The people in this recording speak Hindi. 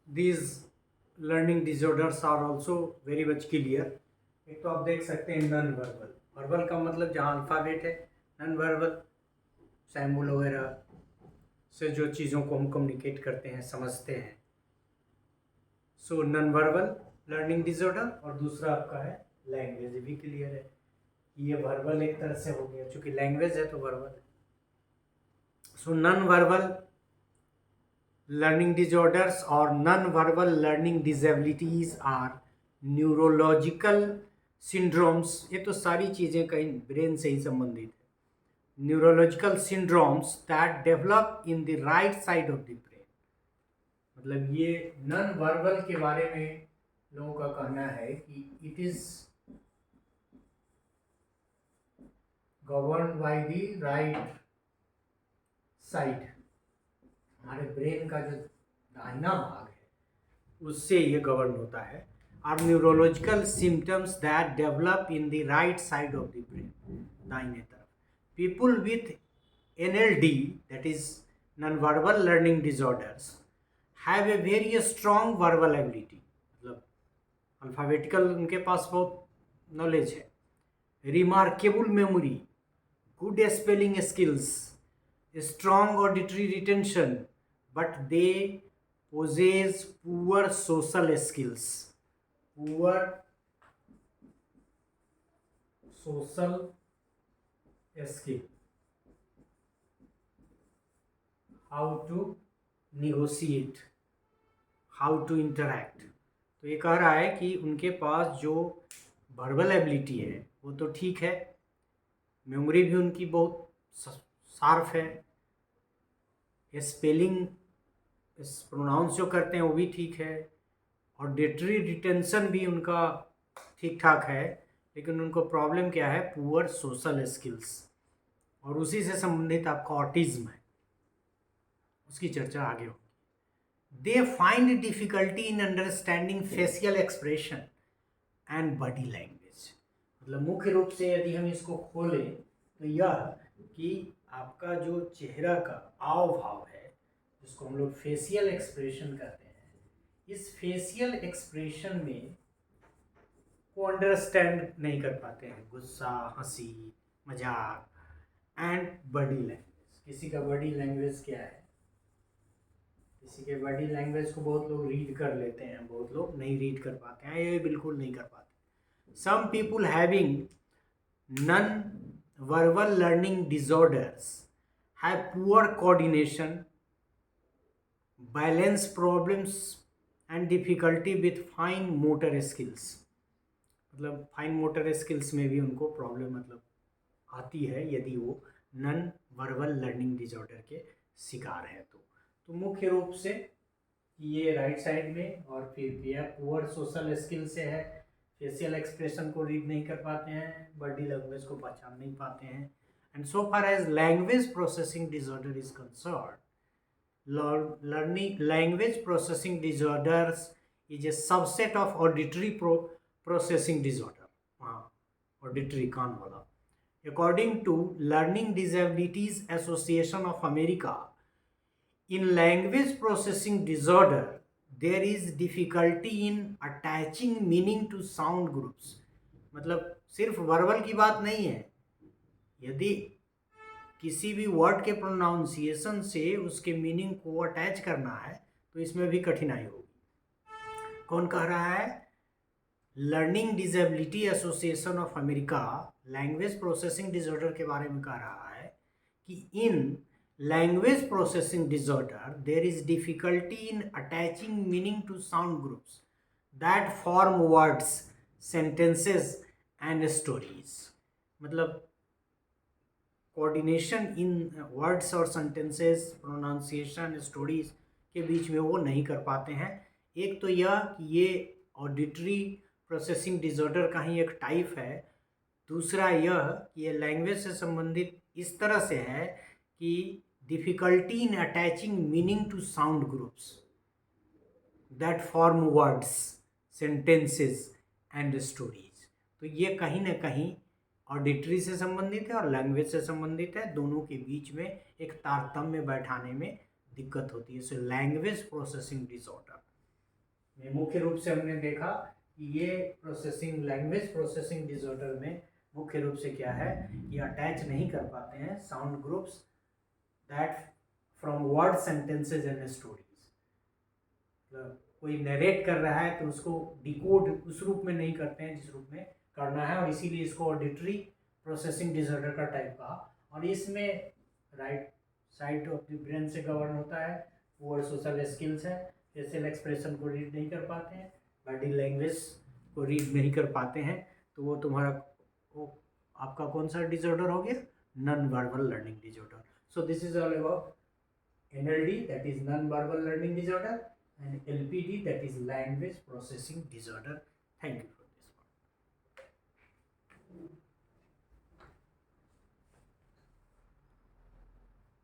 these learning disorders are also very much clear. एक तो आप देख सकते हैं नन वर्बल, वर्बल का मतलब जहाँ अल्फ़ाबेट है, नन वर्बल सैम्बल वगैरह से जो चीज़ों को हम कम्युनिकेट करते हैं, समझते हैं, सो नन वर्बल लर्निंग डिसऑर्डर। और दूसरा आपका है लैंग्वेज, भी क्लियर है। ये वर्बल एक तरह से हो गया, चूंकि लैंग्वेज है तो वर्बल है। So non verbal learning disorders or non-verbal learning disabilities are neurological syndromes। ये तो सारी चीज़ें कहीं ब्रेन से ही संबंधित है। Neurological syndromes that develop in the right side of the brain. मतलब ये नॉन वर्बल के बारे में लोगों का कहना है कि it is governed by the right side. हमारे ब्रेन का जो दाहिना भाग है उससे ये गवर्न होता है। Are neurological symptoms that develop in the right side of the brain, दाहिने तरफ। People with NLD, that is non verbal learning disorders, have a very strong verbal ability. मतलब अल्फ़ाबेटिकल उनके पास बहुत नॉलेज है, remarkable memory, good spelling skills, strong auditory retention, but they possess poor social skills. Poor social skill. How to negotiate, how to interact। तो ये कह रहा है कि उनके पास जो वर्बल एबिलिटी है वो तो ठीक है, मेमोरी भी उनकी बहुत शार्प है, स्पेलिंग प्रोनाउंस जो करते हैं वो भी ठीक है, और ऑडिटरी रिटेंशन भी उनका ठीक ठाक है। लेकिन उनको प्रॉब्लम क्या है? Poor social skills. और उसी से संबंधित आपका ऑटिज्म है, उसकी चर्चा आगे होगी। They find difficulty in understanding facial expression and body language. मतलब मुख्य रूप से यदि हम इसको खोलें तो यह कि आपका जो चेहरा का आव भाव है, जिसको हम लोग फेशियल एक्सप्रेशन कहते हैं, इस फेशियल एक्सप्रेशन में को अंडरस्टैंड नहीं कर पाते हैं। गुस्सा, हंसी, मजाक एंड बॉडी लैंग्वेज। किसी का बॉडी लैंग्वेज क्या है? किसी के बॉडी लैंग्वेज को बहुत लोग रीड कर लेते हैं, बहुत लोग नहीं रीड कर पाते हैं, ये बिल्कुल नहीं कर पाते। Some people having non verbal learning disorders have poor coordination, balance problems and difficulty with fine motor skills। मतलब फाइन मोटर स्किल्स में भी उनको प्रॉब्लम मतलब आती है यदि वो नन वर्बल लर्निंग डिसऑर्डर के शिकार है। तो मुख्य रूप से ये राइट साइड में, और फिर यह पुअर सोशल स्किल से है, फेशियल एक्सप्रेशन को रीड नहीं कर पाते हैं, बॉडी लैंग्वेज को पहचान नहीं पाते हैं। And so far as language processing disorder is concern, learning language processing disorders is a subset of auditory processing disorder। हाँ, auditory कान वाला। According to Learning Disabilities Association of America, in language processing disorder there is difficulty in attaching meaning to sound groups। मतलब सिर्फ वर्बल की बात नहीं है, यदि किसी भी वर्ड के प्रोनाउंसिएशन से उसके मीनिंग को अटैच करना है तो इसमें भी कठिनाई होगी। कौन कह रहा है? Learning disability association of America language processing disorder के बारे में कह रहा है कि in language processing disorder there is difficulty in attaching meaning to sound groups that form words, sentences and stories. मतलब कोऑर्डिनेशन इन वर्ड्स और सेंटेंसेस, प्रोनाउंसिएशन, स्टोरीज के बीच में वो नहीं कर पाते हैं। एक तो यह कि ये ऑडिटरी प्रोसेसिंग डिसऑर्डर का ही एक टाइप है। दूसरा यह कि ये लैंग्वेज से संबंधित इस तरह से है कि difficulty in attaching meaning to sound groups that form words, sentences and stories. तो ये कहीं ना कहीं ऑडिटरी से संबंधित है और लैंग्वेज से संबंधित है। दोनों के बीच में एक तारतम्य बैठाने में दिक्कत होती है। So language processing disorder. में मुख्य रूप से हमने देखा कि ये प्रोसेसिंग लैंग्वेज प्रोसेसिंग डिसऑर्डर में मुख्य रूप से क्या है, ये अटैच नहीं कर पाते हैं sound groups that from word sentences and stories. मतलब कोई नरेट कर रहा है तो उसको डिकोड उस रूप में नहीं करते हैं जिस रूप में करना है, और इसीलिए इसको ऑडिटरी प्रोसेसिंग डिसऑर्डर का टाइप कहा। और इसमें right side of the brain से गवर्न होता है, पुअर सोशल स्किल्स है, फेशियल एक्सप्रेशन को रीड नहीं कर पाते हैं, बॉडी लैंग्वेज को रीड नहीं कर पाते हैं, तो वो तुम्हारा वो आपका कौन सा डिसऑर्डर हो गया, non verbal learning disorder. So this is all about NLD, that is non-verbal learning disorder, and LPD, that is language processing disorder. Thank you.